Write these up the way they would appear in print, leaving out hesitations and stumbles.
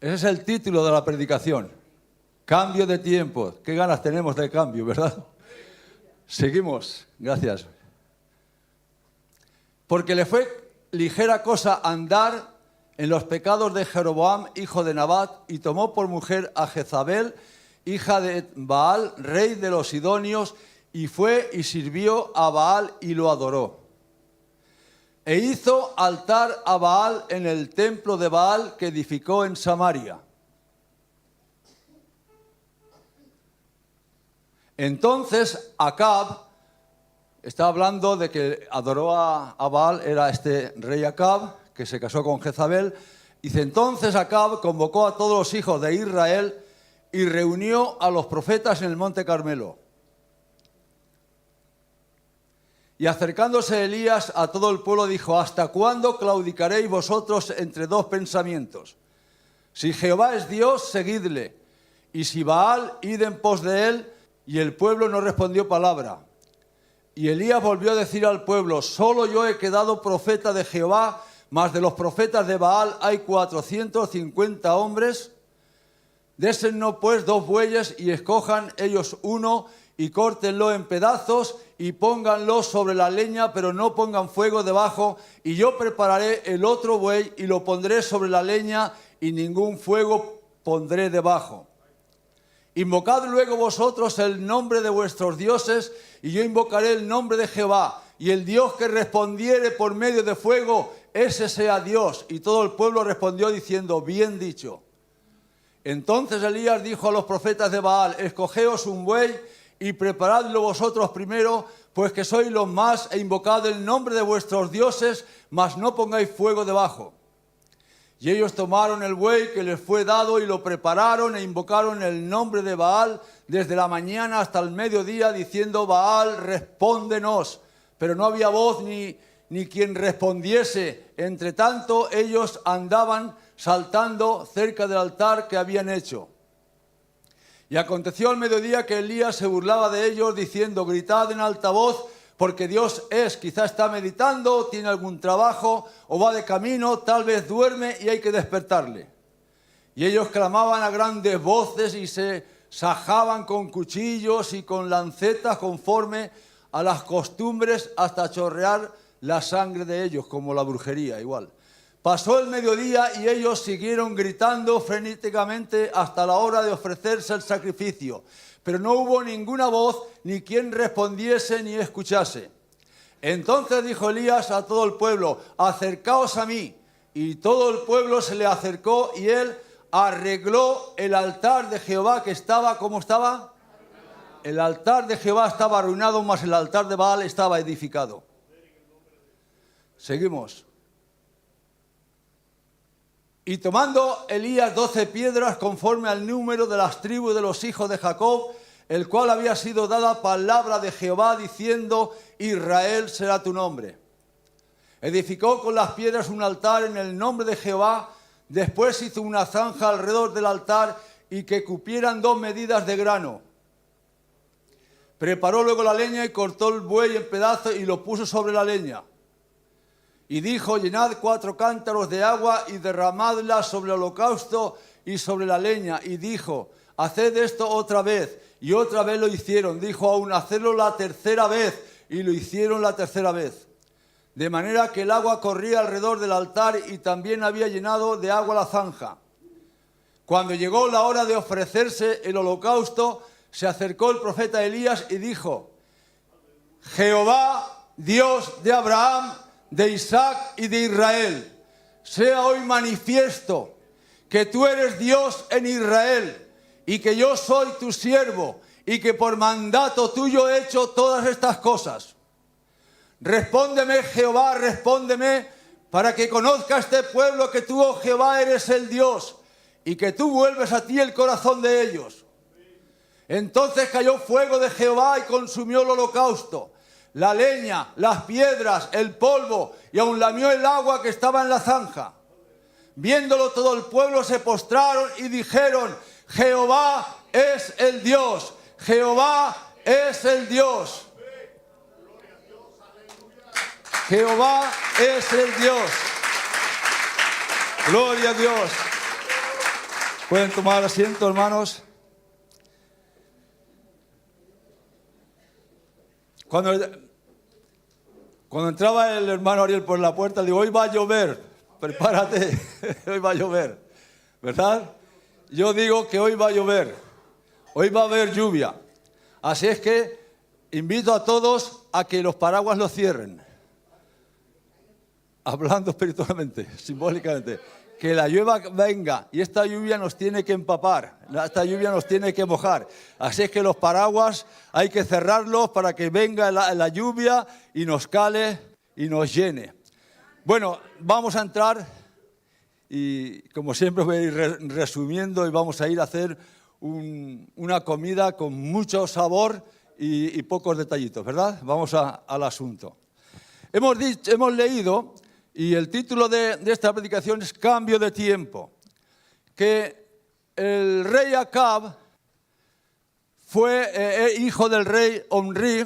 Ese es el título de la predicación. Cambio de tiempo. Qué ganas tenemos de cambio, ¿verdad? Seguimos. Gracias. Porque le fue ligera cosa andar en los pecados de Jeroboam, hijo de Nabat, y tomó por mujer a Jezabel, hija de Baal, rey de los Sidonios, y fue y sirvió a Baal y lo adoró. E hizo altar a Baal en el templo de Baal que edificó en Samaria. Entonces Acab, está hablando de que adoró a Baal, era este rey Acab, que se casó con Jezabel. Dice, entonces Acab convocó a todos los hijos de Israel y reunió a los profetas en el monte Carmelo. Y acercándose Elías a todo el pueblo dijo, ¿hasta cuándo claudicaréis vosotros entre dos pensamientos? Si Jehová es Dios, seguidle, y si Baal, id en pos de él. Y el pueblo no respondió palabra. Y Elías volvió a decir al pueblo, solo yo he quedado profeta de Jehová, mas de los profetas de Baal hay 450 hombres. Désennos pues 2 bueyes y escojan ellos uno y córtenlo en pedazos y pónganlo sobre la leña, pero no pongan fuego debajo, y yo prepararé el otro buey y lo pondré sobre la leña y ningún fuego pondré debajo. Invocad luego vosotros el nombre de vuestros dioses, y yo invocaré el nombre de Jehová, y el Dios que respondiere por medio de fuego, ese sea Dios. Y todo el pueblo respondió diciendo, bien dicho. Entonces Elías dijo a los profetas de Baal, escogeos un buey y preparadlo vosotros primero, pues que sois los más, e invocad el nombre de vuestros dioses, mas no pongáis fuego debajo. Y ellos tomaron el buey que les fue dado y lo prepararon e invocaron el nombre de Baal desde la mañana hasta el mediodía, diciendo, Baal, respóndenos. Pero no había voz ni quien respondiese. Entre tanto, ellos andaban saltando cerca del altar que habían hecho. Y aconteció al mediodía que Elías se burlaba de ellos, diciendo, gritad en alta voz, porque Dios es, quizá está meditando, tiene algún trabajo, o va de camino, tal vez duerme y hay que despertarle. Y ellos clamaban a grandes voces y se sajaban con cuchillos y con lancetas conforme a las costumbres hasta chorrear la sangre de ellos, como la brujería igual. Pasó el mediodía y ellos siguieron gritando frenéticamente hasta la hora de ofrecerse el sacrificio. Pero no hubo ninguna voz, ni quien respondiese ni escuchase. Entonces dijo Elías a todo el pueblo, acercaos a mí. Y todo el pueblo se le acercó y él arregló el altar de Jehová que estaba, ¿cómo estaba? El altar de Jehová estaba arruinado, mas el altar de Baal estaba edificado. Seguimos. Y tomando Elías 12 piedras conforme al número de las tribus de los hijos de Jacob, el cual había sido dada palabra de Jehová diciendo, Israel será tu nombre. Edificó con las piedras un altar en el nombre de Jehová, después hizo una zanja alrededor del altar y que cupieran 2 medidas de grano. Preparó luego la leña y cortó el buey en pedazos y lo puso sobre la leña. Y dijo, llenad 4 cántaros de agua y derramadla sobre el holocausto y sobre la leña. Y dijo, haced esto otra vez. Y otra vez lo hicieron. Dijo aún, hacedlo la tercera vez. Y lo hicieron la tercera vez. De manera que el agua corría alrededor del altar y también había llenado de agua la zanja. Cuando llegó la hora de ofrecerse el holocausto, se acercó el profeta Elías y dijo, Jehová, Dios de Abraham, de Isaac y de Israel, sea hoy manifiesto que tú eres Dios en Israel y que yo soy tu siervo y que por mandato tuyo he hecho todas estas cosas. Respóndeme, Jehová, respóndeme, para que conozca este pueblo que tú, oh Jehová, eres el Dios y que tú vuelves a ti el corazón de ellos. Entonces cayó fuego de Jehová y consumió el holocausto, la leña, las piedras, el polvo, y aun lamió el agua que estaba en la zanja. Viéndolo todo el pueblo se postraron y dijeron, Jehová es el Dios, Jehová es el Dios. Jehová es el Dios. Gloria a Dios. Pueden tomar asiento, hermanos. Cuando entraba el hermano Ariel por la puerta, le digo, hoy va a llover, prepárate, hoy va a llover, ¿verdad? Yo digo que hoy va a llover, hoy va a haber lluvia. Así es que invito a todos a que los paraguas los cierren. Hablando espiritualmente, simbólicamente. Que la lluvia venga y esta lluvia nos tiene que empapar, esta lluvia nos tiene que mojar. Así es que los paraguas hay que cerrarlos para que venga la lluvia y nos cale y nos llene. Bueno, vamos a entrar y como siempre voy a ir resumiendo y vamos a ir a hacer una comida con mucho sabor y pocos detallitos, ¿verdad? Vamos al asunto. Hemos leído... Y el título de esta predicación es Cambio de tiempo. Que el rey Acab fue hijo del rey Omri.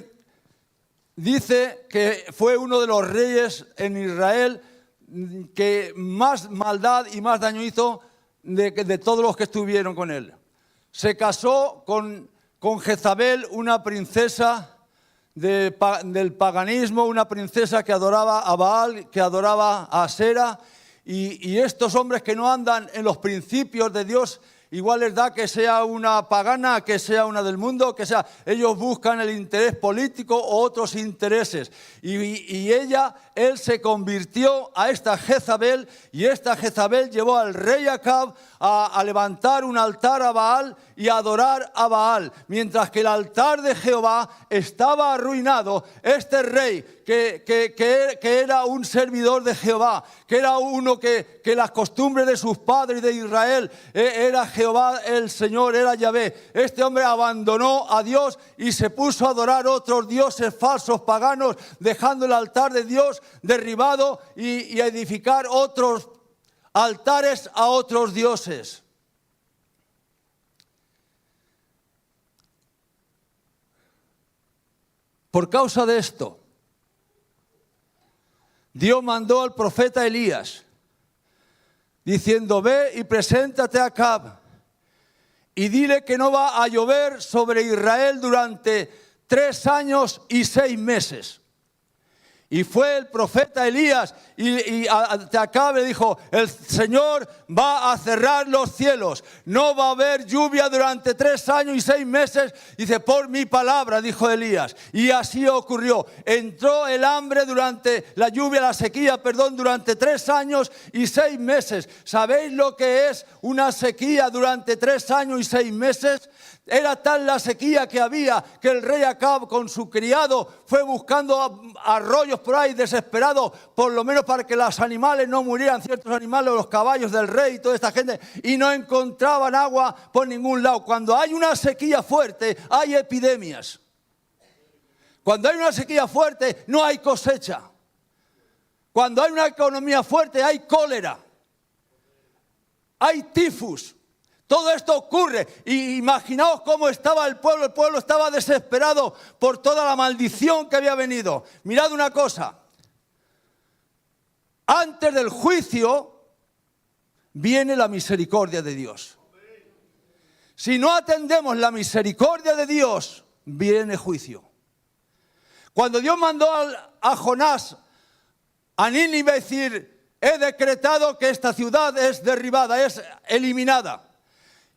Dice que fue uno de los reyes en Israel que más maldad y más daño hizo de todos los que estuvieron con él. Se casó con Jezabel, una princesa del paganismo, una princesa que adoraba a Baal, que adoraba a Asera, y estos hombres que no andan en los principios de Dios, igual les da que sea una pagana, que sea una del mundo, que sea, ellos buscan el interés político o otros intereses. Él se convirtió a esta Jezabel, y esta Jezabel llevó al rey Acab a levantar un altar a Baal y a adorar a Baal. Mientras que el altar de Jehová estaba arruinado, este rey que era un servidor de Jehová, que era uno que las costumbres de sus padres de Israel era Jehová el Señor, era Yahvé. Este hombre abandonó a Dios y se puso a adorar otros dioses falsos paganos, dejando el altar de Dios derribado y a edificar otros altares a otros dioses. Por causa de esto, Dios mandó al profeta Elías, diciendo, ve y preséntate a Acab, y dile que no va a llover sobre Israel durante 3 años y 6 meses. Y fue el profeta Elías y Acab le dijo, el Señor va a cerrar los cielos, no va a haber lluvia durante 3 años y 6 meses. Dice, por mi palabra, dijo Elías. Y así ocurrió. Entró el hambre durante la lluvia, la sequía, durante 3 años y 6 meses. ¿Sabéis lo que es una sequía durante 3 años y 6 meses? Era tal la sequía que había que el rey Acab con su criado fue buscando arroyos por ahí desesperado, por lo menos para que los animales no murieran, ciertos animales, los caballos del rey y toda esta gente, y no encontraban agua por ningún lado. Cuando hay una sequía fuerte, hay epidemias. Cuando hay una sequía fuerte, no hay cosecha. Cuando hay una economía fuerte, hay cólera, hay tifus. Todo esto ocurre y imaginaos cómo estaba el pueblo estaba desesperado por toda la maldición que había venido. Mirad una cosa, antes del juicio viene la misericordia de Dios. Si no atendemos la misericordia de Dios, viene juicio. Cuando Dios mandó a Jonás a Nínive decir, he decretado que esta ciudad es derribada, es eliminada.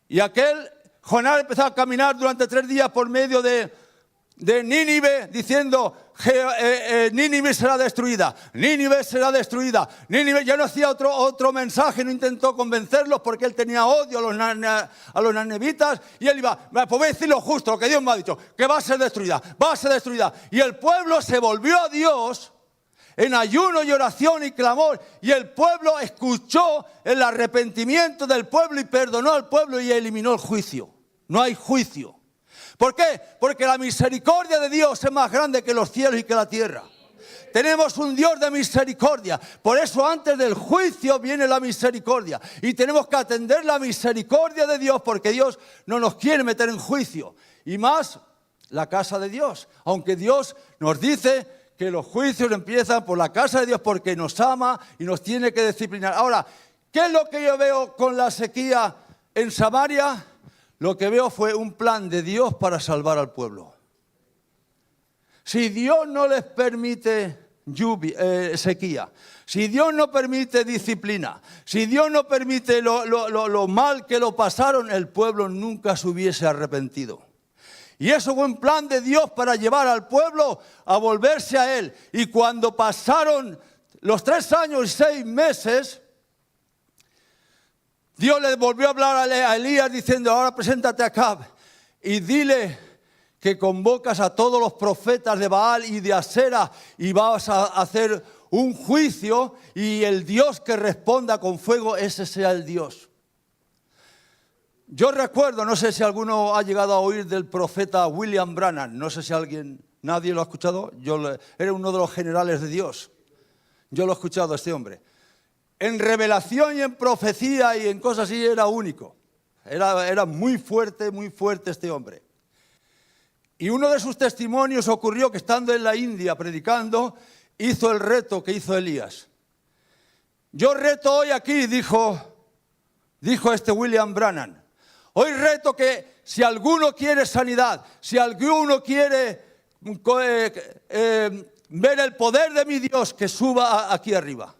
Y aquel Jonás empezó a caminar durante 3 días por medio de Nínive diciendo, Nínive será destruida, Nínive será destruida. Nínive ya no hacía otro mensaje, no intentó convencerlos porque él tenía odio a los nanivitas. Y él iba, pues voy a decir lo justo, lo que Dios me ha dicho, que va a ser destruida, va a ser destruida. Y el pueblo se volvió a Dios en ayuno y oración y clamor, y el pueblo escuchó el arrepentimiento del pueblo y perdonó al pueblo y eliminó el juicio. No hay juicio. ¿Por qué? Porque la misericordia de Dios es más grande que los cielos y que la tierra. Tenemos un Dios de misericordia. Por eso antes del juicio viene la misericordia. Y tenemos que atender la misericordia de Dios porque Dios no nos quiere meter en juicio. Y más la casa de Dios. Aunque Dios nos dice que los juicios empiezan por la casa de Dios porque nos ama y nos tiene que disciplinar. Ahora, ¿qué es lo que yo veo con la sequía en Samaria lo que veo fue un plan de Dios para salvar al pueblo. Si Dios no les permite sequía, si Dios no permite disciplina, si Dios no permite lo mal que lo pasaron, el pueblo nunca se hubiese arrepentido. Y eso fue un plan de Dios para llevar al pueblo a volverse a Él. Y cuando pasaron los 3 años y 6 meses, Dios le volvió a hablar a Elías diciendo: ahora preséntate a Acab y dile que convocas a todos los profetas de Baal y de Asera y vas a hacer un juicio, y el Dios que responda con fuego, ese sea el Dios. Yo recuerdo, no sé si alguno ha llegado a oír del profeta William Branham, no sé si nadie lo ha escuchado. Era uno de los generales de Dios. Yo lo he escuchado a este hombre. En revelación y en profecía y en cosas así era único. Era muy fuerte este hombre. Y uno de sus testimonios ocurrió que estando en la India predicando, hizo el reto que hizo Elías. Yo reto hoy aquí, dijo este William Branham. Hoy reto que si alguno quiere sanidad, si alguno quiere ver el poder de mi Dios, que suba aquí arriba.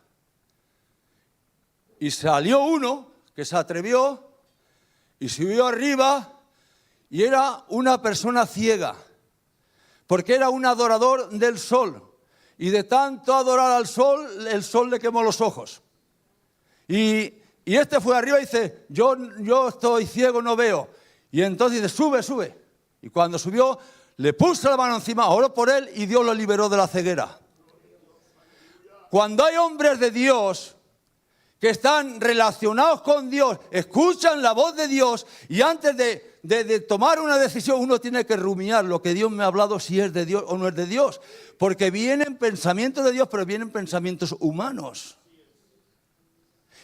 Y salió uno que se atrevió y subió arriba, y era una persona ciega, porque era un adorador del sol. Y de tanto adorar al sol, el sol le quemó los ojos. Y este fue arriba y dice: yo estoy ciego, no veo. Y entonces dice: sube. Y cuando subió, le puso la mano encima, oró por él y Dios lo liberó de la ceguera. Cuando hay hombres de Dios que están relacionados con Dios, escuchan la voz de Dios, y antes de tomar una decisión uno tiene que rumiar lo que Dios me ha hablado, si es de Dios o no es de Dios. Porque vienen pensamientos de Dios, pero vienen pensamientos humanos.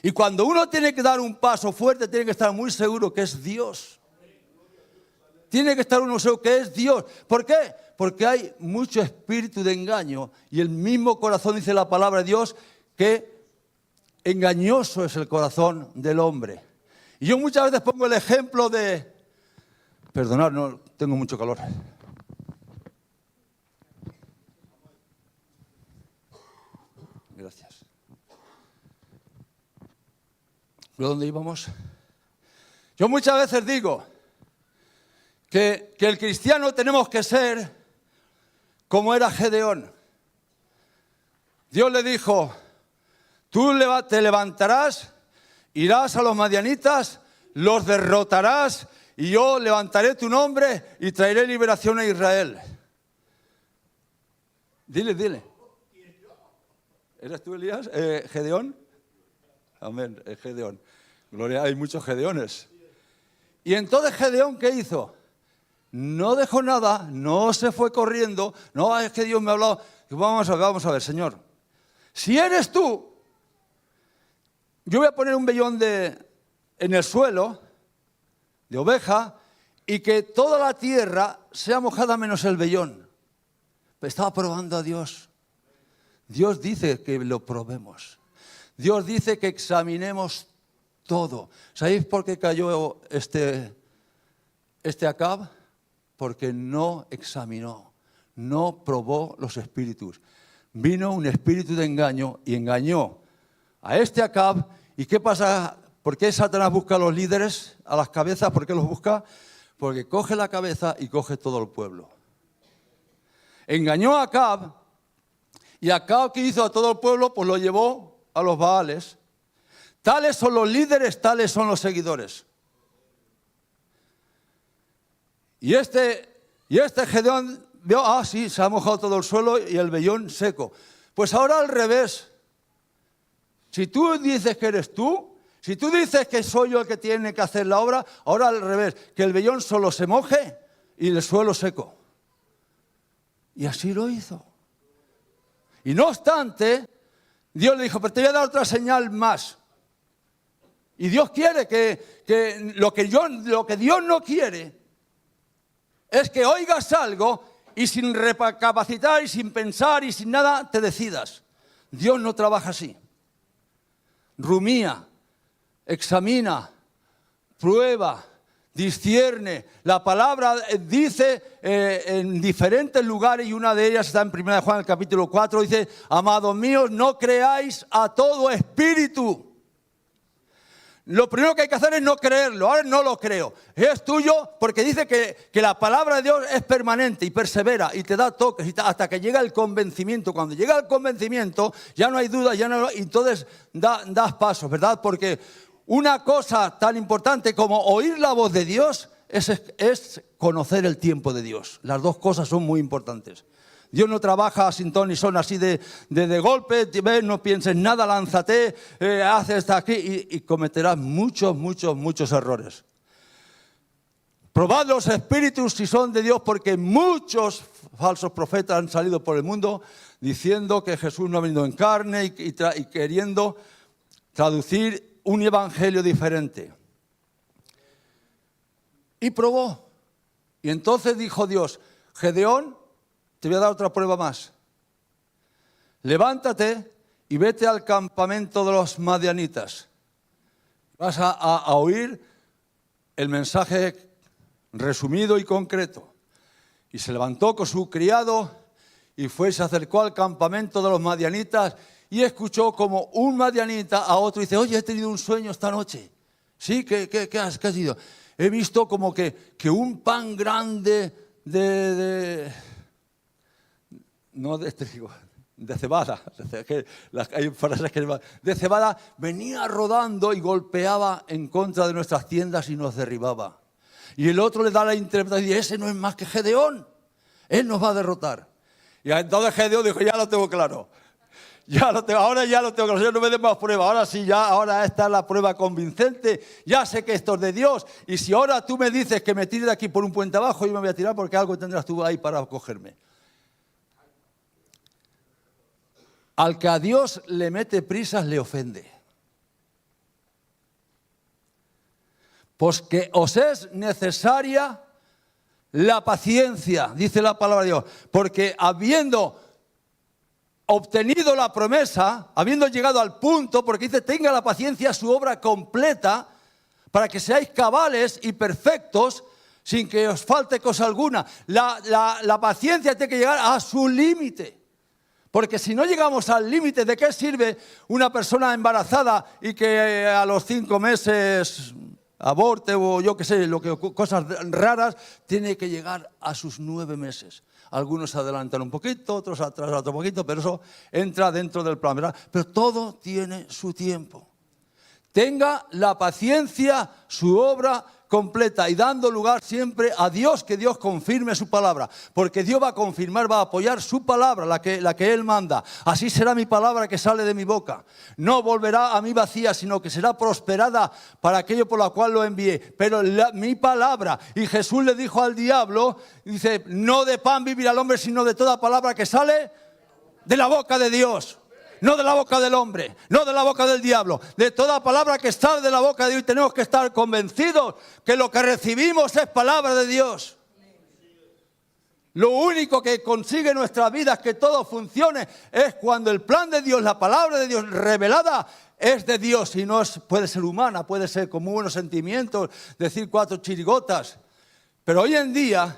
Y cuando uno tiene que dar un paso fuerte, tiene que estar muy seguro que es Dios. Tiene que estar uno seguro que es Dios. ¿Por qué? Porque hay mucho espíritu de engaño, y el mismo corazón, dice la palabra de Dios, que engañoso es el corazón del hombre. Y yo muchas veces pongo el ejemplo de... Perdonad, no tengo mucho calor. Gracias. ¿Pero dónde íbamos? Yo muchas veces digo que el cristiano tenemos que ser como era Gedeón. Dios le dijo: tú te levantarás, irás a los madianitas, los derrotarás, y yo levantaré tu nombre y traeré liberación a Israel. Dile. ¿Eres tú, Elías? ¿Gedeón? Amén, Gedeón. Gloria, hay muchos Gedeones. Y entonces Gedeón, ¿qué hizo? No dejó nada, no se fue corriendo. No, es que Dios me ha hablado. Vamos a ver, Señor. Si eres tú, yo voy a poner un vellón en el suelo de oveja, y que toda la tierra sea mojada menos el vellón. Pero estaba probando a Dios. Dios dice que lo probemos. Dios dice que examinemos todo. ¿Sabéis por qué cayó este Acab? Porque no examinó, no probó los espíritus. Vino un espíritu de engaño y engañó a este Acab. ¿Y qué pasa? ¿Por qué Satanás busca a los líderes, a las cabezas? ¿Por qué los busca? Porque coge la cabeza y coge todo el pueblo. Engañó a Acab, y Acab, ¿qué hizo a todo el pueblo? Pues lo llevó a los Baales. Tales son los líderes, tales son los seguidores. Y este Gedeón vio: sí, se ha mojado todo el suelo y el vellón seco. Pues ahora al revés. Si tú dices que eres tú, si tú dices que soy yo el que tiene que hacer la obra, ahora al revés, que el vellón solo se moje y el suelo seco. Y así lo hizo. Y no obstante, Dios le dijo: pero te voy a dar otra señal más. Y Dios quiere que lo que Dios no quiere es que oigas algo y sin recapacitar y sin pensar y sin nada te decidas. Dios no trabaja así. Rumía, examina, prueba, discierne. La palabra dice en diferentes lugares, y una de ellas está en 1 Juan, el capítulo 4, dice: amados míos, no creáis a todo espíritu. Lo primero que hay que hacer es no creerlo. Ahora no lo creo. Es tuyo porque dice que la palabra de Dios es permanente y persevera y te da toques hasta que llega el convencimiento. Cuando llega el convencimiento ya no hay duda, y entonces das pasos, ¿verdad? Porque una cosa tan importante como oír la voz de Dios es conocer el tiempo de Dios. Las dos cosas son muy importantes. Dios no trabaja sin ton ni son, así de golpe. ¿Ves? No pienses nada, lánzate, haces hasta aquí y cometerás muchos errores. Probad los espíritus si son de Dios, porque muchos falsos profetas han salido por el mundo diciendo que Jesús no ha venido en carne y queriendo traducir un evangelio diferente. Y probó. Y entonces dijo Dios: Gedeón, te voy a dar otra prueba más. Levántate y vete al campamento de los madianitas. Vas a oír el mensaje resumido y concreto. Y se levantó con su criado y se acercó al campamento de los madianitas y escuchó como un madianita a otro dice: oye, he tenido un sueño esta noche. ¿Sí? ¿Qué has sido? He visto como que un pan grande no de trigo, de cebada, hay frases que de cebada, venía rodando y golpeaba en contra de nuestras tiendas y nos derribaba. Y el otro le da la interpretación y dice: ese no es más que Gedeón, él nos va a derrotar. Y entonces Gedeón dijo: ya lo tengo claro, ahora ya lo tengo claro, yo no me den más pruebas, ahora sí, ahora esta es la prueba convincente, ya sé que esto es de Dios, y si ahora tú me dices que me tire de aquí por un puente abajo, yo me voy a tirar porque algo tendrás tú ahí para cogerme. Al que a Dios le mete prisas le ofende. Pues que os es necesaria la paciencia, dice la palabra de Dios, porque habiendo obtenido la promesa, habiendo llegado al punto, porque dice: tenga la paciencia su obra completa, para que seáis cabales y perfectos, sin que os falte cosa alguna. La paciencia tiene que llegar a su límite. Porque si no llegamos al límite, ¿de qué sirve una persona embarazada y que a los 5 meses aborte o yo qué sé, cosas raras? Tiene que llegar a sus 9 meses. Algunos se adelantan un poquito, otros atrasan otro poquito, pero eso entra dentro del plan, ¿verdad? Pero todo tiene su tiempo. Tenga la paciencia su obra completa y dando lugar siempre a Dios, que Dios confirme su palabra, porque Dios va a confirmar, va a apoyar su palabra, la que Él manda. Así será mi palabra que sale de mi boca. No volverá a mí vacía, sino que será prosperada para aquello por lo cual lo envié. Pero mi palabra, y Jesús le dijo al diablo, dice: no de pan vivirá el hombre, sino de toda palabra que sale de la boca de Dios. No de la boca del hombre, no de la boca del diablo, de toda palabra que sale de la boca de Dios. Y tenemos que estar convencidos que lo que recibimos es palabra de Dios. Lo único que consigue nuestra vida es que todo funcione es cuando el plan de Dios, la palabra de Dios revelada es de Dios y no puede ser humana, puede ser con muy buenos sentimientos, decir 4 chirigotas. Pero hoy en día,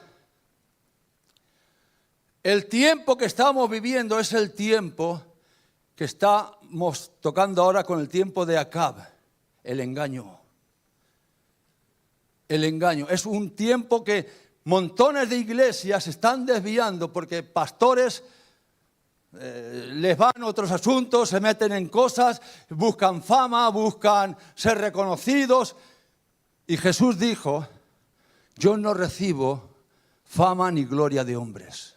el tiempo que estamos viviendo es el tiempo que estamos tocando ahora con el tiempo de Acab, el engaño. El engaño. Es un tiempo que montones de iglesias se están desviando porque pastores les van otros asuntos, se meten en cosas, buscan fama, buscan ser reconocidos. Y Jesús dijo: yo no recibo fama ni gloria de hombres.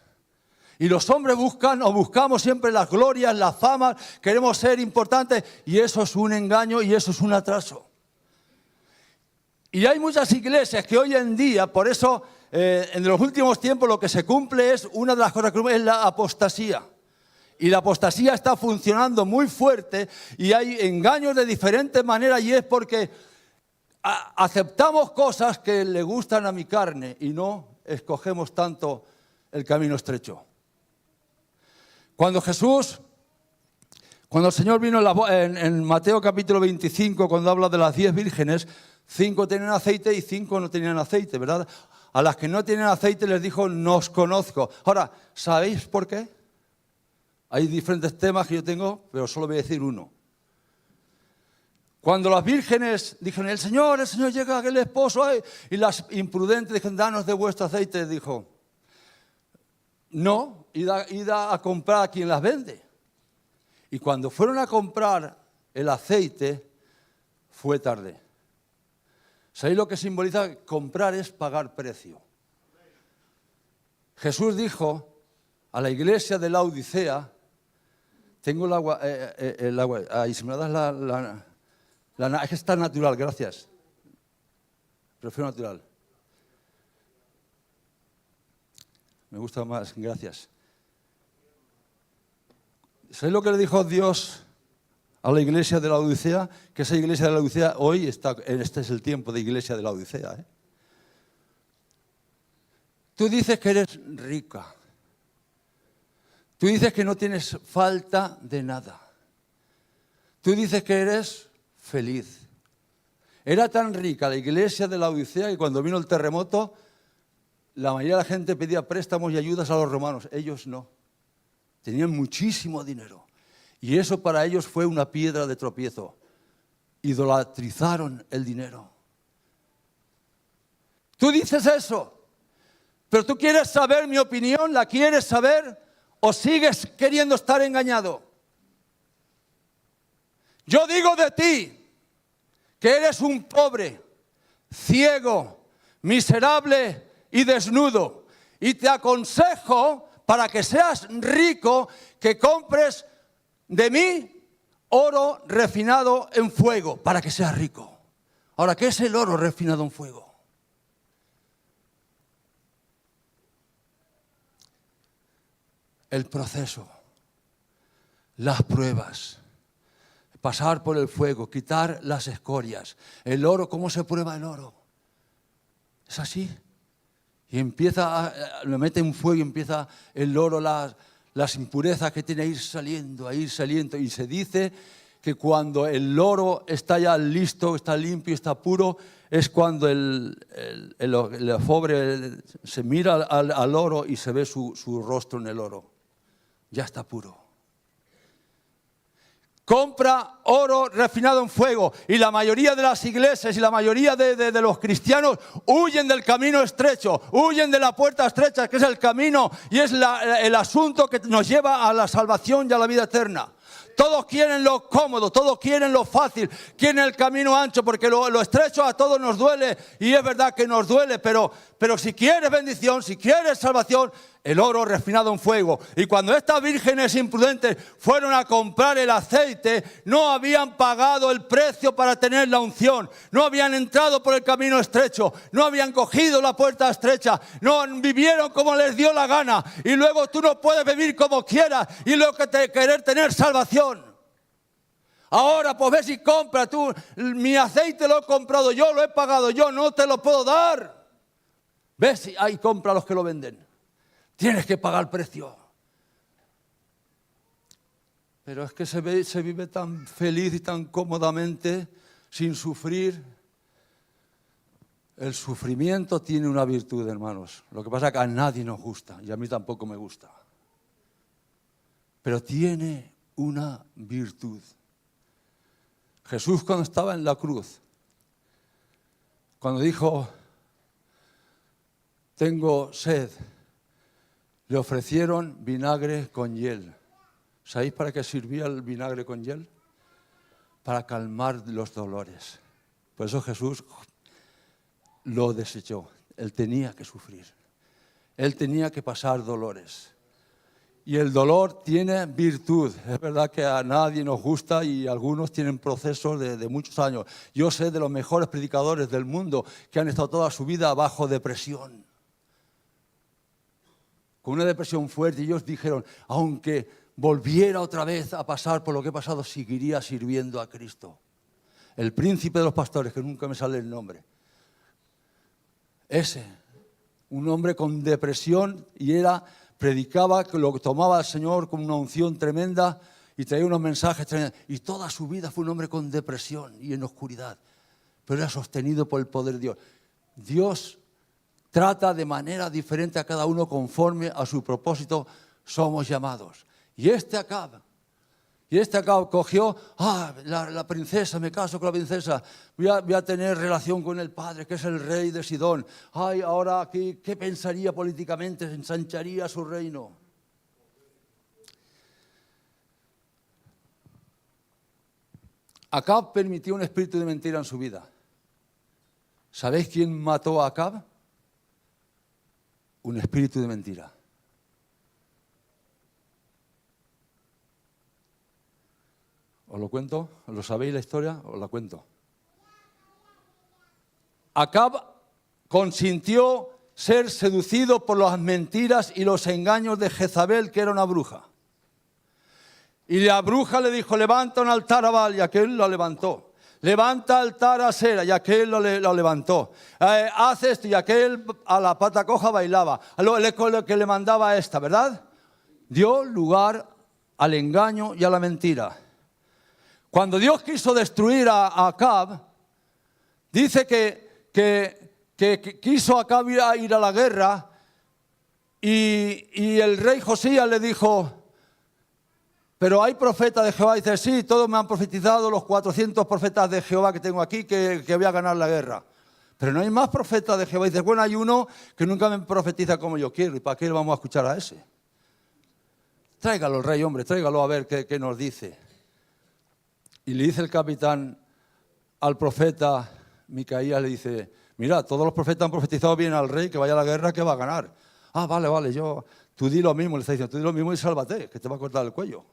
Y los hombres buscamos siempre las glorias, las famas, queremos ser importantes, y eso es un engaño y eso es un atraso. Y hay muchas iglesias que hoy en día, por eso en los últimos tiempos lo que se cumple es, una de las cosas que cumple es la apostasía. Y la apostasía está funcionando muy fuerte y hay engaños de diferentes maneras, y es porque aceptamos cosas que le gustan a mi carne y no escogemos tanto el camino estrecho. Cuando el Señor vino en Mateo capítulo 25, cuando habla de las 10 vírgenes, 5 tenían aceite y 5 no tenían aceite, ¿verdad? A las que no tienen aceite les dijo, no os conozco. Ahora, ¿sabéis por qué? Hay diferentes temas que yo tengo, pero solo voy a decir uno. Cuando las vírgenes dijeron, el Señor llega, el esposo, ay, y las imprudentes dijeron, danos de vuestro aceite, dijo, no, id a comprar a quien las vende. Y cuando fueron a comprar el aceite, fue tarde. ¿Sabéis lo que simboliza? Comprar es pagar precio. Jesús dijo a la iglesia de la Odisea, tengo el agua, ahí si me das es que está natural, gracias. Prefiero natural. Me gusta más, gracias. ¿Sabéis lo que le dijo Dios a la iglesia de la Odisea? Que esa iglesia de la Odisea hoy este es el tiempo de iglesia de la Odisea. Tú dices que eres rica. Tú dices que no tienes falta de nada. Tú dices que eres feliz. Era tan rica la iglesia de la Odisea que cuando vino el terremoto, la mayoría de la gente pedía préstamos y ayudas a los romanos. Ellos no. Tenían muchísimo dinero. Y eso para ellos fue una piedra de tropiezo. Idolatrizaron el dinero. Tú dices eso, pero tú quieres saber mi opinión, ¿la quieres saber o sigues queriendo estar engañado? Yo digo de ti que eres un pobre, ciego, miserable y desnudo. Y te aconsejo, para que seas rico, que compres de mí oro refinado en fuego, para que seas rico. Ahora, ¿qué es el oro refinado en fuego? El proceso, las pruebas, pasar por el fuego, quitar las escorias. El oro, ¿cómo se prueba el oro? Es así. Y lo mete en fuego y empieza el oro, las impurezas que tiene a ir saliendo. Y se dice que cuando el oro está ya listo, está limpio, está puro, es cuando el pobre se mira al oro y se ve su rostro en el oro. Ya está puro. Compra oro refinado en fuego. Y la mayoría de las iglesias y la mayoría de los cristianos huyen del camino estrecho, huyen de la puerta estrecha, que es el camino y es el asunto que nos lleva a la salvación y a la vida eterna. Todos quieren lo cómodo, todos quieren lo fácil, quieren el camino ancho, porque lo estrecho a todos nos duele, y es verdad que nos duele, pero si quieres bendición, si quieres salvación, el oro refinado en fuego. Y cuando estas vírgenes imprudentes fueron a comprar el aceite, no habían pagado el precio para tener la unción, no habían entrado por el camino estrecho, no habían cogido la puerta estrecha, no vivieron como les dio la gana. Y luego tú no puedes vivir como quieras y luego querer tener salvación. Ahora pues ves y compra tú. Mi aceite lo he comprado yo, lo he pagado yo, no te lo puedo dar. Ves y ahí compra a los que lo venden. Tienes que pagar precio. Pero es que se vive tan feliz y tan cómodamente sin sufrir. El sufrimiento tiene una virtud, hermanos. Lo que pasa es que a nadie nos gusta y a mí tampoco me gusta. Pero tiene una virtud. Jesús, cuando estaba en la cruz, cuando dijo, tengo sed, le ofrecieron vinagre con hiel. ¿Sabéis para qué servía el vinagre con hiel? Para calmar los dolores. Por eso Jesús lo desechó. Él tenía que sufrir. Él tenía que pasar dolores. Y el dolor tiene virtud. Es verdad que a nadie nos gusta y algunos tienen procesos de muchos años. Yo sé de los mejores predicadores del mundo que han estado toda su vida bajo depresión. Con una depresión fuerte, y ellos dijeron, aunque volviera otra vez a pasar por lo que he pasado, seguiría sirviendo a Cristo. El príncipe de los pastores, que nunca me sale el nombre. Ese, un hombre con depresión, y predicaba, que lo tomaba el Señor con una unción tremenda y traía unos mensajes tremendos. Y toda su vida fue un hombre con depresión y en oscuridad. pero era sostenido por el poder de Dios. Dios trata de manera diferente a cada uno conforme a su propósito somos llamados. Y este Acab cogió, la princesa, me caso con la princesa, voy a tener relación con el padre, que es el rey de Sidón. Ay, ahora aquí, ¿qué pensaría políticamente? Ensancharía su reino. Acab permitió un espíritu de mentira en su vida. ¿Sabéis quién mató a Acab? Un espíritu de mentira. ¿Os lo cuento? ¿Os lo sabéis la historia? Os la cuento. Acab consintió ser seducido por las mentiras y los engaños de Jezabel, que era una bruja. Y la bruja le dijo, levanta un altar a Baal, y aquel lo levantó. Levanta altar a Sera, y aquel lo levantó. Haz esto, y aquel a la pata coja bailaba. Lo que le mandaba a esta, ¿verdad? Dio lugar al engaño y a la mentira. Cuando Dios quiso destruir a Acab, dice que quiso Acab ir a la guerra, y el rey Josías le dijo, pero hay profetas de Jehová. Dice, sí, todos me han profetizado, los 400 profetas de Jehová que tengo aquí, que voy a ganar la guerra. Pero no hay más profetas de Jehová. Dice, bueno, hay uno que nunca me profetiza como yo quiero. ¿Y para qué le vamos a escuchar a ese? Tráigalo el rey, hombre, tráigalo a ver qué nos dice. Y le dice el capitán al profeta Micaías, le dice, mira, todos los profetas han profetizado bien al rey que vaya a la guerra, que va a ganar. Vale, tú di lo mismo, le está diciendo, tú di lo mismo y sálvate, que te va a cortar el cuello.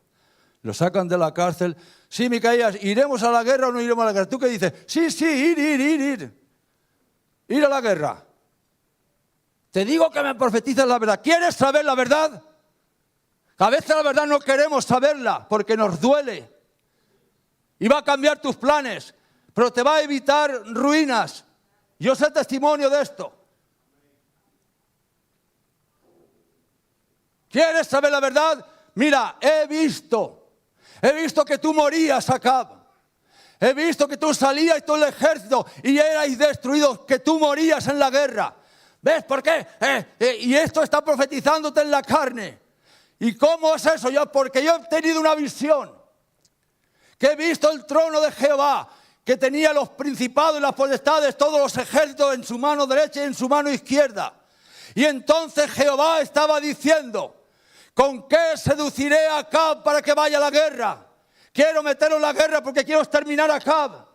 Lo sacan de la cárcel. Sí, Micaías, ¿iremos a la guerra o no iremos a la guerra? ¿Tú qué dices? Sí, ir. Ir a la guerra. Te digo que me profetizas la verdad. ¿Quieres saber la verdad? A veces la verdad no queremos saberla porque nos duele. Y va a cambiar tus planes, pero te va a evitar ruinas. Yo sé testimonio de esto. ¿Quieres saber la verdad? Mira, he visto que tú morías, Acab. He visto que tú salías y todo el ejército y erais destruidos, que tú morías en la guerra. ¿Ves por qué? Y esto está profetizándote en la carne. ¿Y cómo es eso? Porque yo he tenido una visión. Que he visto el trono de Jehová, que tenía los principados y las potestades, todos los ejércitos en su mano derecha y en su mano izquierda. Y entonces Jehová estaba diciendo, ¿con qué seduciré a Acab para que vaya a la guerra? Quiero meterlo en la guerra porque quiero exterminar a Acab.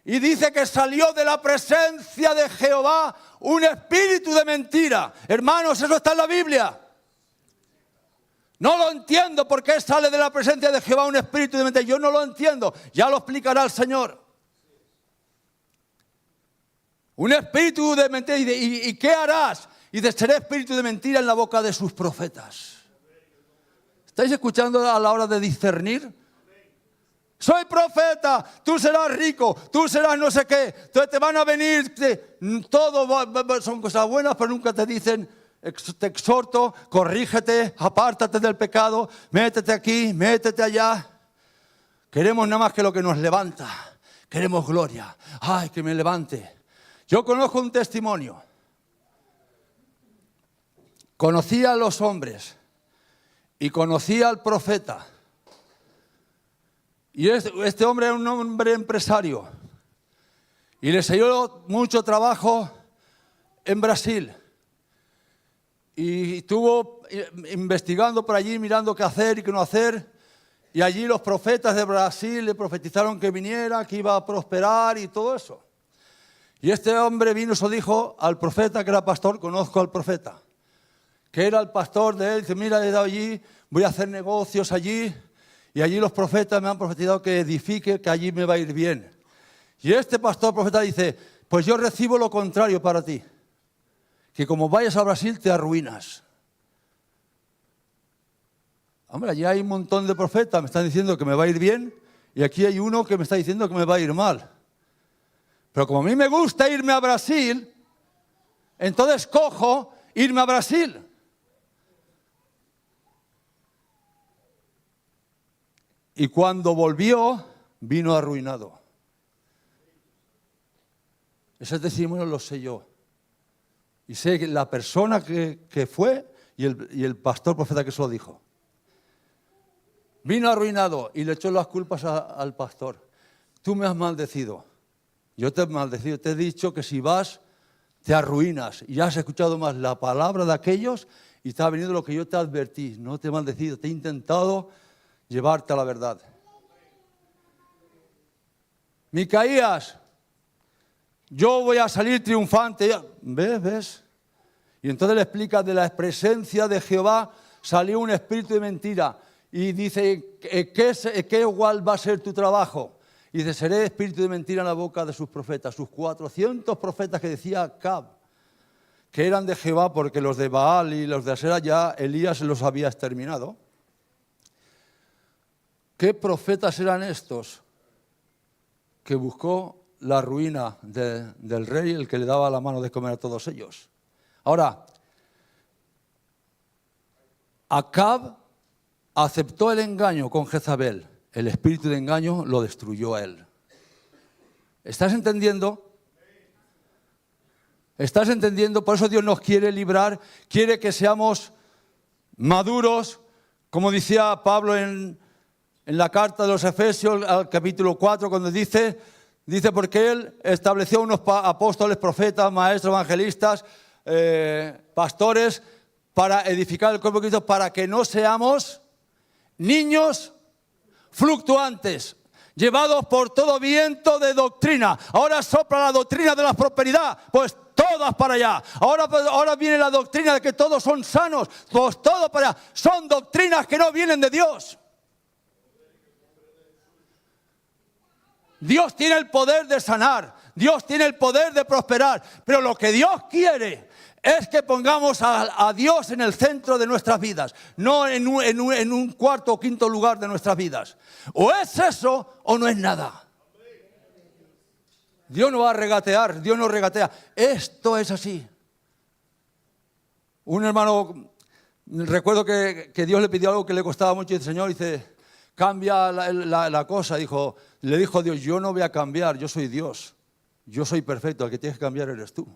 Y dice que salió de la presencia de Jehová un espíritu de mentira. Hermanos, eso está en la Biblia. No lo entiendo por qué sale de la presencia de Jehová un espíritu de mentira. Yo no lo entiendo. Ya lo explicará el Señor. Un espíritu de mentira. ¿Y qué harás? Y dice, seré espíritu de mentira en la boca de sus profetas. ¿Estáis escuchando a la hora de discernir? Soy profeta, tú serás rico, tú serás no sé qué. Entonces te van a venir, todo son cosas buenas, pero nunca te dicen, te exhorto, corrígete, apártate del pecado, métete aquí, métete allá. Queremos nada más que lo que nos levanta. Queremos gloria. Ay, que me levante. Yo conozco un testimonio. Conocía a los hombres y conocía al profeta. Y este hombre era un hombre empresario. Y le salió mucho trabajo en Brasil. Y estuvo investigando por allí, mirando qué hacer y qué no hacer. Y allí los profetas de Brasil le profetizaron que viniera, que iba a prosperar y todo eso. Y este hombre vino y se lo dijo al profeta, que era pastor, conozco al profeta, que era el pastor de él. Dice, mira, he ido allí, voy a hacer negocios allí. Y allí los profetas me han profetizado que edifique, que allí me va a ir bien. Y este pastor profeta dice, pues yo recibo lo contrario para ti. Que como vayas a Brasil te arruinas. Hombre, allí hay un montón de profetas, me están diciendo que me va a ir bien. Y aquí hay uno que me está diciendo que me va a ir mal. Pero como a mí me gusta irme a Brasil, entonces cojo irme a Brasil. Y cuando volvió, vino arruinado. Ese testimonio lo sé yo. Y sé que la persona que fue y el pastor profeta que se lo dijo. Vino arruinado y le echó las culpas al pastor. Tú me has maldecido. Yo te he maldecido. Te he dicho que si vas, te arruinas. Y has escuchado más la palabra de aquellos y te ha venido lo que yo te advertí. No te he maldecido. Te he intentado llevarte a la verdad. Micaías, yo voy a salir triunfante. ¿Ves? Y entonces le explica, de la presencia de Jehová salió un espíritu de mentira. Y dice, ¿qué igual va a ser tu trabajo? Y dice, seré espíritu de mentira en la boca de sus profetas. Sus 400 profetas que decía Acab, que eran de Jehová, porque los de Baal y los de Asera ya Elías los había exterminado. ¿Qué profetas eran estos? Que buscó la ruina del rey, el que le daba la mano de comer a todos ellos. Ahora, Acab aceptó el engaño con Jezabel. El espíritu de engaño lo destruyó a él. ¿Estás entendiendo? ¿Estás entendiendo? Por eso Dios nos quiere librar, quiere que seamos maduros, como decía Pablo en la carta de los Efesios, al capítulo 4, cuando dice porque Él estableció unos apóstoles, profetas, maestros, evangelistas, pastores, para edificar el cuerpo de Cristo, para que no seamos niños fluctuantes, llevados por todo viento de doctrina. Ahora sopla la doctrina de la prosperidad, pues todas para allá. Ahora viene la doctrina de que todos son sanos, pues todos para allá. Son doctrinas que no vienen de Dios. Dios tiene el poder de sanar, Dios tiene el poder de prosperar, pero lo que Dios quiere es que pongamos a Dios en el centro de nuestras vidas, no en un cuarto o quinto lugar de nuestras vidas. O es eso o no es nada. Dios no va a regatear, Dios no regatea. Esto es así. Un hermano, recuerdo que Dios le pidió algo que le costaba mucho y dice, Señor, dice, cambia la cosa. Le dijo a Dios, yo no voy a cambiar, yo soy Dios. Yo soy perfecto, el que tienes que cambiar eres tú.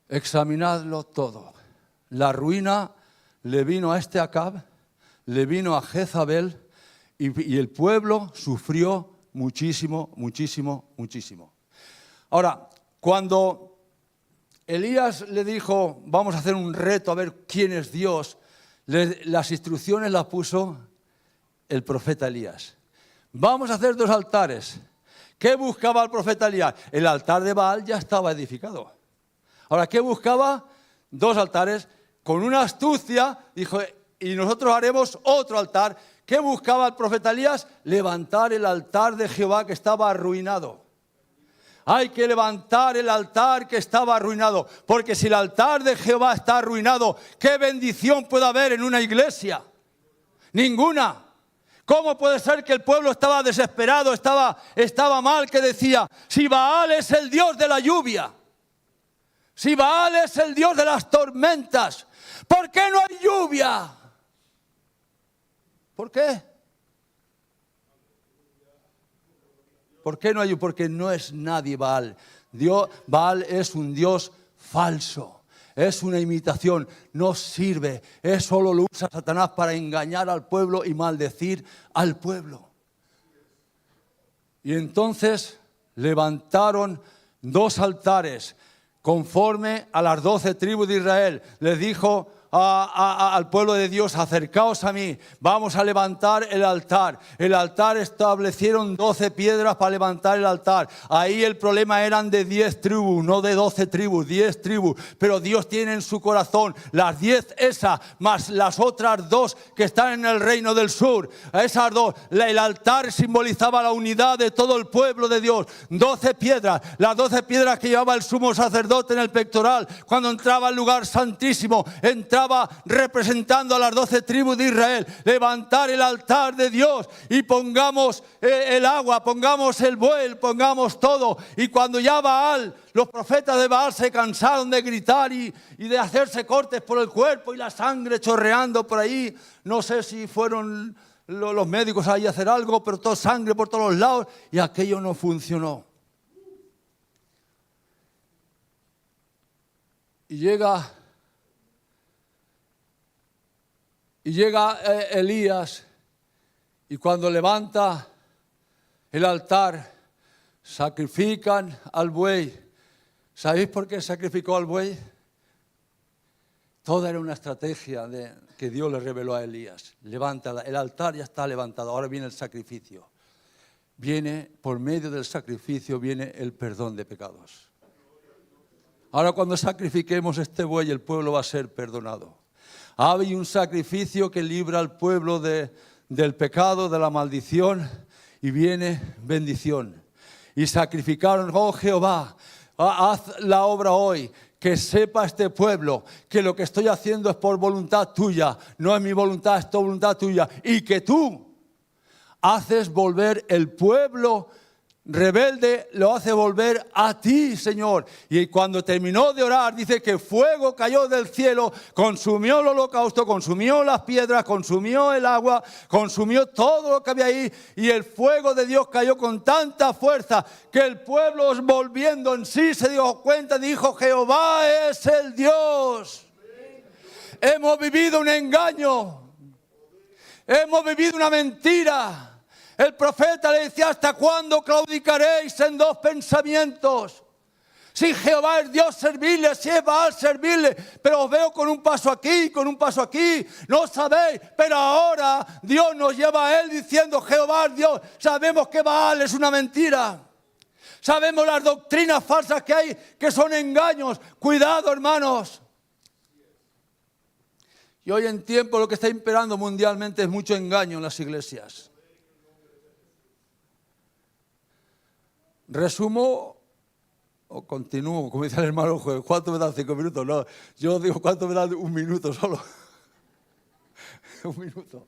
Examinadlo todo. La ruina le vino a este Acab, le vino a Jezabel y el pueblo sufrió muchísimo, muchísimo, muchísimo. Ahora, cuando Elías le dijo, vamos a hacer un reto a ver quién es Dios, las instrucciones las puso el profeta Elías. Vamos a hacer 2 altares. ¿Qué buscaba el profeta Elías? El altar de Baal ya estaba edificado. Ahora, ¿qué buscaba? 2 altares. Con una astucia, dijo, y nosotros haremos otro altar. ¿Qué buscaba el profeta Elías? Levantar el altar de Jehová que estaba arruinado. Hay que levantar el altar que estaba arruinado. Porque si el altar de Jehová está arruinado, ¿qué bendición puede haber en una iglesia? Ninguna. ¿Cómo puede ser que el pueblo estaba desesperado, estaba mal, que decía, si Baal es el Dios de la lluvia, si Baal es el Dios de las tormentas, ¿por qué no hay lluvia? ¿Por qué? ¿Por qué no hay lluvia? Porque no es nadie Baal. Baal es un Dios falso. Es una imitación, no sirve. Solo lo usa Satanás para engañar al pueblo y maldecir al pueblo. Y entonces levantaron 2 altares conforme a las 12 tribus de Israel. Les dijo al pueblo de Dios, acercaos a mí, vamos a levantar el altar. El altar establecieron 12 piedras para levantar el altar. Ahí el problema eran de 10 tribus, no de 12 tribus, 10 tribus. Pero Dios tiene en su corazón las 10 esas, más las otras 2 que están en el reino del sur. Esas 2, el altar simbolizaba la unidad de todo el pueblo de Dios. 12 piedras, las 12 piedras que llevaba el sumo sacerdote en el pectoral. Cuando entraba al lugar santísimo, entraba representando a las 12 tribus de Israel. Levantar el altar de Dios y pongamos el agua, pongamos el buey, pongamos todo. Y cuando ya Baal, los profetas de Baal se cansaron de gritar y de hacerse cortes por el cuerpo y la sangre chorreando por ahí, no sé si fueron los médicos ahí a hacer algo, pero todo sangre por todos los lados, y aquello no funcionó. Y llega Elías, y cuando levanta el altar, sacrifican al buey. ¿Sabéis por qué sacrificó al buey? Toda era una estrategia que Dios le reveló a Elías. Levanta, el altar ya está levantado, ahora viene el sacrificio. Por medio del sacrificio viene el perdón de pecados. Ahora cuando sacrifiquemos este buey, el pueblo va a ser perdonado. Hay un sacrificio que libra al pueblo del pecado, de la maldición, y viene bendición. Y sacrificaron, oh Jehová, haz la obra hoy, que sepa este pueblo que lo que estoy haciendo es por voluntad tuya, no es mi voluntad, es tu voluntad tuya, y que tú haces volver el pueblo rebelde, lo hace volver a ti, Señor. Y cuando terminó de orar, dice que fuego cayó del cielo, consumió el holocausto, consumió las piedras, consumió el agua, consumió todo lo que había ahí, y el fuego de Dios cayó con tanta fuerza que el pueblo, volviendo en sí, se dio cuenta y dijo: Jehová es el Dios. Hemos vivido un engaño, hemos vivido una mentira. El profeta le decía: ¿hasta cuándo claudicaréis en dos pensamientos? Si Jehová es Dios, servirle; si es Baal, servirle. Pero os veo con un paso aquí, con un paso aquí. No sabéis, pero ahora Dios nos lleva a Él diciendo: Jehová es Dios. Sabemos que Baal es una mentira. Sabemos las doctrinas falsas que hay, que son engaños. Cuidado, hermanos. Y hoy en tiempo lo que está imperando mundialmente es mucho engaño en las iglesias. Resumo o continúo, como dice el hermano juez. ¿Cuánto me dan 5 minutos? No, yo digo, ¿cuánto me dan 1 minuto solo? 1 minuto.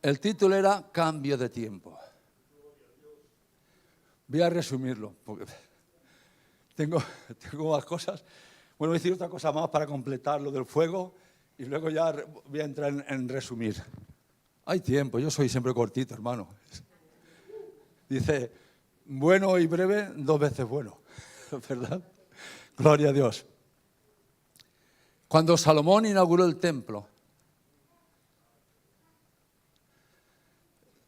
El título era Cambio de tiempo. Voy a resumirlo, porque tengo más cosas. Bueno, voy a decir otra cosa más para completar lo del fuego, y luego ya voy a entrar en resumir. Hay tiempo, yo soy siempre cortito, hermano. Dice, bueno y breve, 2 veces bueno, ¿verdad? Gloria a Dios. Cuando Salomón inauguró el templo,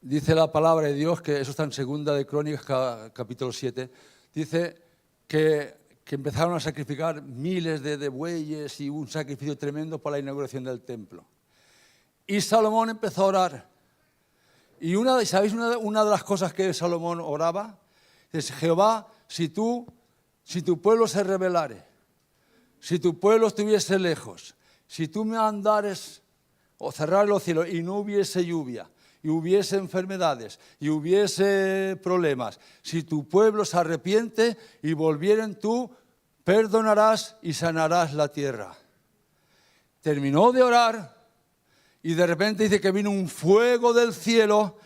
dice la palabra de Dios, que eso está en 2 de Crónicas, capítulo 7, dice que empezaron a sacrificar miles de bueyes y un sacrificio tremendo por la inauguración del templo. Y Salomón empezó a orar. Y ¿sabéis una de las cosas que Salomón oraba? Es: Jehová, si tu pueblo se rebelare, si tu pueblo estuviese lejos, si tú me mandares o cerrar los cielos y no hubiese lluvia, y hubiese enfermedades, y hubiese problemas, si tu pueblo se arrepiente y volvieren, tú perdonarás y sanarás la tierra. Terminó de orar. Y de repente dice que vino un fuego del cielo,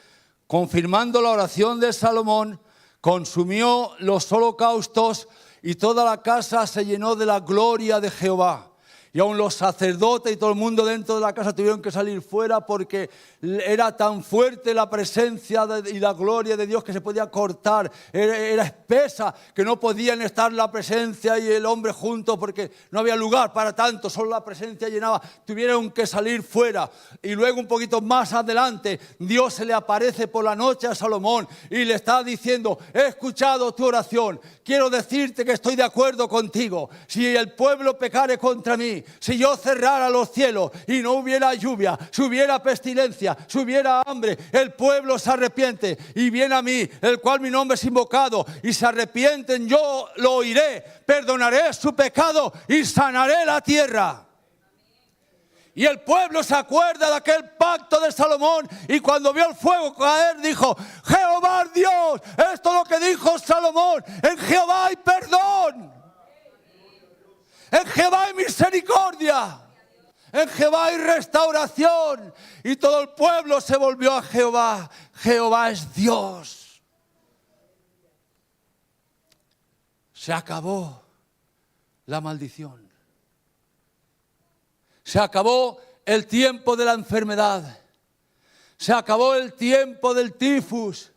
confirmando la oración de Salomón, consumió los holocaustos y toda la casa se llenó de la gloria de Jehová. Y aun los sacerdotes y todo el mundo dentro de la casa tuvieron que salir fuera porque era tan fuerte la presencia y la gloria de Dios que se podía cortar. Era espesa, que no podían estar la presencia y el hombre juntos porque no había lugar para tanto, solo la presencia llenaba. Tuvieron que salir fuera. Y luego un poquito más adelante, Dios se le aparece por la noche a Salomón y le está diciendo: he escuchado tu oración, quiero decirte que estoy de acuerdo contigo. Si el pueblo pecare contra mí, si yo cerrara los cielos y no hubiera lluvia, si hubiera pestilencia, si hubiera hambre, el pueblo se arrepiente y viene a mí, el cual mi nombre es invocado, y se arrepienten, yo lo oiré, perdonaré su pecado y sanaré la tierra. Y el pueblo se acuerda de aquel pacto de Salomón, y cuando vio el fuego caer dijo: Jehová es Dios. Esto es lo que dijo Salomón: en Jehová hay perdón, en Jehová hay misericordia, en Jehová hay restauración. Y todo el pueblo se volvió a Jehová. Jehová es Dios. Se acabó la maldición. Se acabó el tiempo de la enfermedad. Se acabó el tiempo del tifus,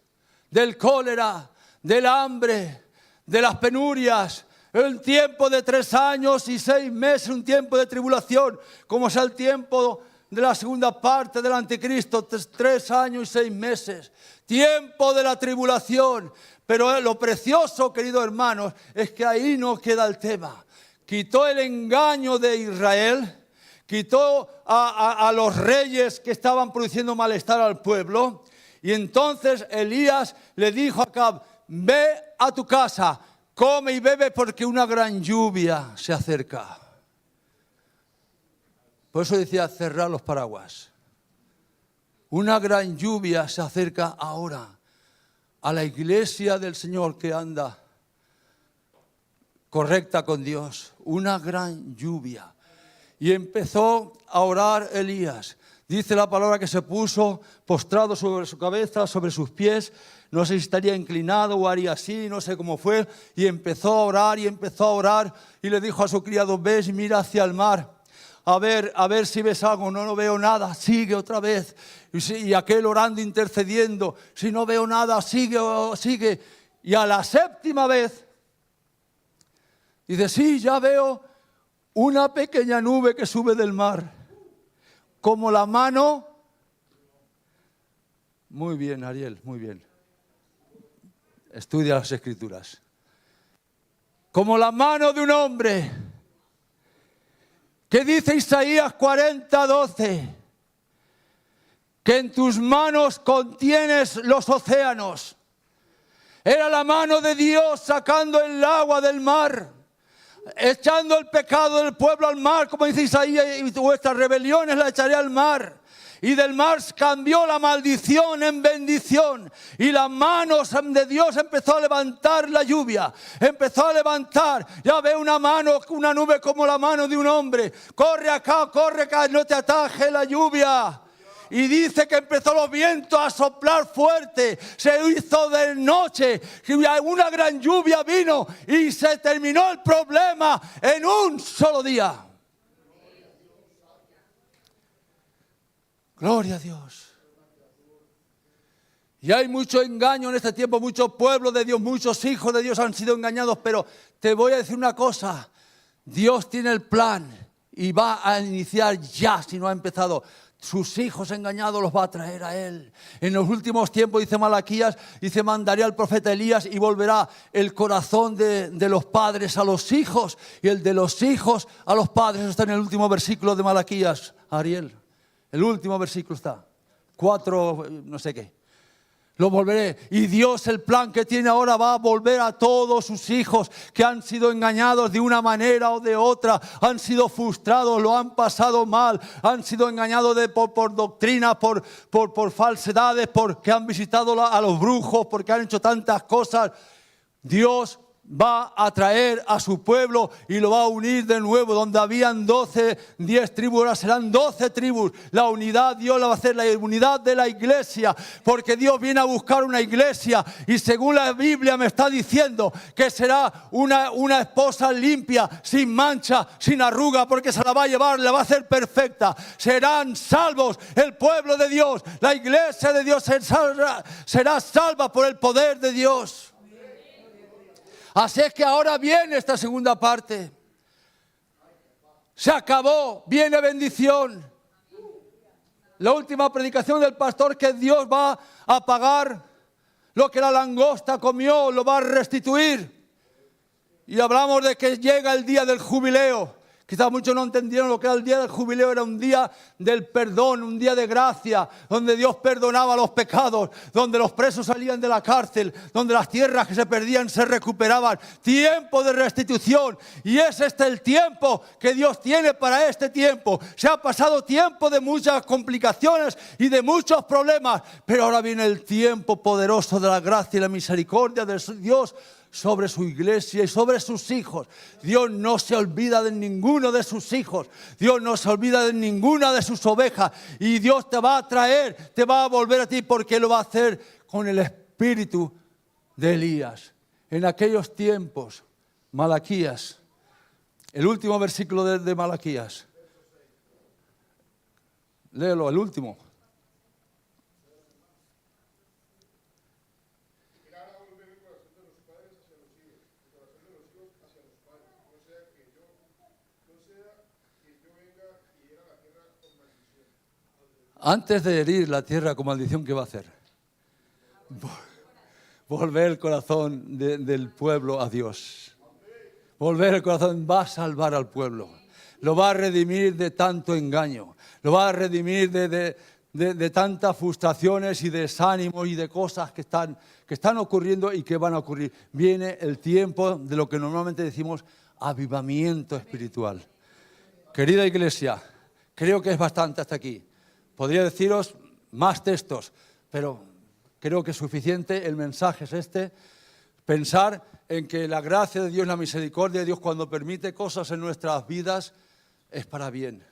del cólera, del hambre, de las penurias. El tiempo de 3 años y 6 meses, un tiempo de tribulación, como sea el tiempo de la segunda parte del anticristo, 3 años y 6 meses. Tiempo de la tribulación. Pero lo precioso, queridos hermanos, es que ahí no queda el tema. Quitó el engaño de Israel, quitó a los reyes que estaban produciendo malestar al pueblo. Y entonces Elías le dijo a Acab, ve a tu casa, come y bebe porque una gran lluvia se acerca. Por eso decía, cerrar los paraguas. Una gran lluvia se acerca ahora a la iglesia del Señor que anda correcta con Dios. Una gran lluvia. Y empezó a orar Elías. Dice la palabra que se puso postrado sobre su cabeza, sobre sus pies. No sé si estaría inclinado o haría así, no sé cómo fue. Y empezó a orar y empezó a orar. Y le dijo a su criado, ves y mira hacia el mar. A ver si ves algo. No veo nada. Sigue otra vez. Y aquel orando, intercediendo. Si no veo nada, sigue. Y a la 7ª vez, dice, sí, ya veo una pequeña nube que sube del mar. Como la mano. Muy bien, Ariel, muy bien. Estudia las Escrituras. Como la mano de un hombre. ¿Qué dice Isaías 40:12? Que en tus manos contienes los océanos. Era la mano de Dios sacando el agua del mar, echando el pecado del pueblo al mar, como dice Isaías, y vuestras rebeliones las echaré al mar. Y del mar cambió la maldición en bendición. Y las manos de Dios empezó a levantar la lluvia. Empezó a levantar. Ya ve una mano, una nube como la mano de un hombre. Corre acá, no te ataje la lluvia. Y dice que empezó los vientos a soplar fuerte. Se hizo de noche. Una gran lluvia vino y se terminó el problema en un solo día. Gloria a Dios. Y hay mucho engaño en este tiempo. Muchos pueblos de Dios, muchos hijos de Dios han sido engañados. Pero te voy a decir una cosa. Dios tiene el plan y va a iniciar ya, si no ha empezado. Sus hijos engañados los va a traer a Él. En los últimos tiempos, dice Malaquías, dice, mandaré al profeta Elías y volverá el corazón de los padres a los hijos y el de los hijos a los padres. Eso está en el último versículo de Malaquías, Ariel. El último versículo está. 4, no sé qué. Lo volveré. Y Dios, el plan que tiene ahora, va a volver a todos sus hijos que han sido engañados de una manera o de otra. Han sido frustrados, lo han pasado mal. Han sido engañados por doctrina, por falsedades, porque han visitado a los brujos, porque han hecho tantas cosas. Dios va a traer a su pueblo y lo va a unir de nuevo. Donde habían 10 tribus, ahora serán 12 tribus. La unidad Dios la va a hacer, la unidad de la iglesia, porque Dios viene a buscar una iglesia y según la Biblia me está diciendo que será una esposa limpia, sin mancha, sin arruga, porque se la va a llevar, la va a hacer perfecta. Serán salvos el pueblo de Dios, la iglesia de Dios será salva por el poder de Dios. Así es que ahora viene esta segunda parte. Se acabó, viene bendición. La última predicación del pastor, que Dios va a pagar lo que la langosta comió, lo va a restituir. Y hablamos de que llega el día del jubileo. Quizás muchos no entendieron lo que era el día del jubileo. Era un día del perdón, un día de gracia, donde Dios perdonaba los pecados, donde los presos salían de la cárcel, donde las tierras que se perdían se recuperaban. Tiempo de restitución. Y es este el tiempo que Dios tiene para este tiempo. Se ha pasado tiempo de muchas complicaciones y de muchos problemas, pero ahora viene el tiempo poderoso de la gracia y la misericordia de Dios sobre su iglesia y sobre sus hijos. Dios no se olvida de ninguno de sus hijos. Dios no se olvida de ninguna de sus ovejas. Y Dios te va a traer, te va a volver a ti, porque lo va a hacer con el espíritu de Elías. En aquellos tiempos, Malaquías, el último versículo de Malaquías. Léelo, el último. Antes de herir la tierra con maldición, ¿qué va a hacer? Volver el corazón del pueblo a Dios. Volver el corazón, va a salvar al pueblo. Lo va a redimir de tanto engaño. Lo va a redimir de tantas frustraciones y desánimos y de cosas que están ocurriendo y que van a ocurrir. Viene el tiempo de lo que normalmente decimos avivamiento espiritual. Querida iglesia, creo que es bastante hasta aquí. Podría deciros más textos, pero creo que es suficiente. El mensaje es este. Pensar en que la gracia de Dios, la misericordia de Dios, cuando permite cosas en nuestras vidas, es para bien.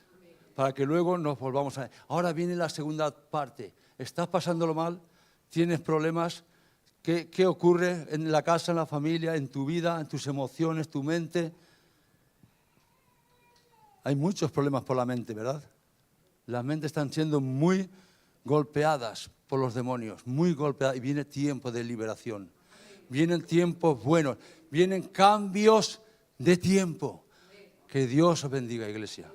Para que luego nos volvamos a... Ahora viene la segunda parte. ¿Estás pasándolo mal? ¿Tienes problemas? ¿Qué ocurre en la casa, en la familia, en tu vida, en tus emociones, tu mente? Hay muchos problemas por la mente, ¿verdad? Las mentes están siendo muy golpeadas por los demonios, muy golpeadas. Y viene tiempo de liberación. Vienen tiempos buenos. Vienen cambios de tiempo. Que Dios os bendiga, iglesia.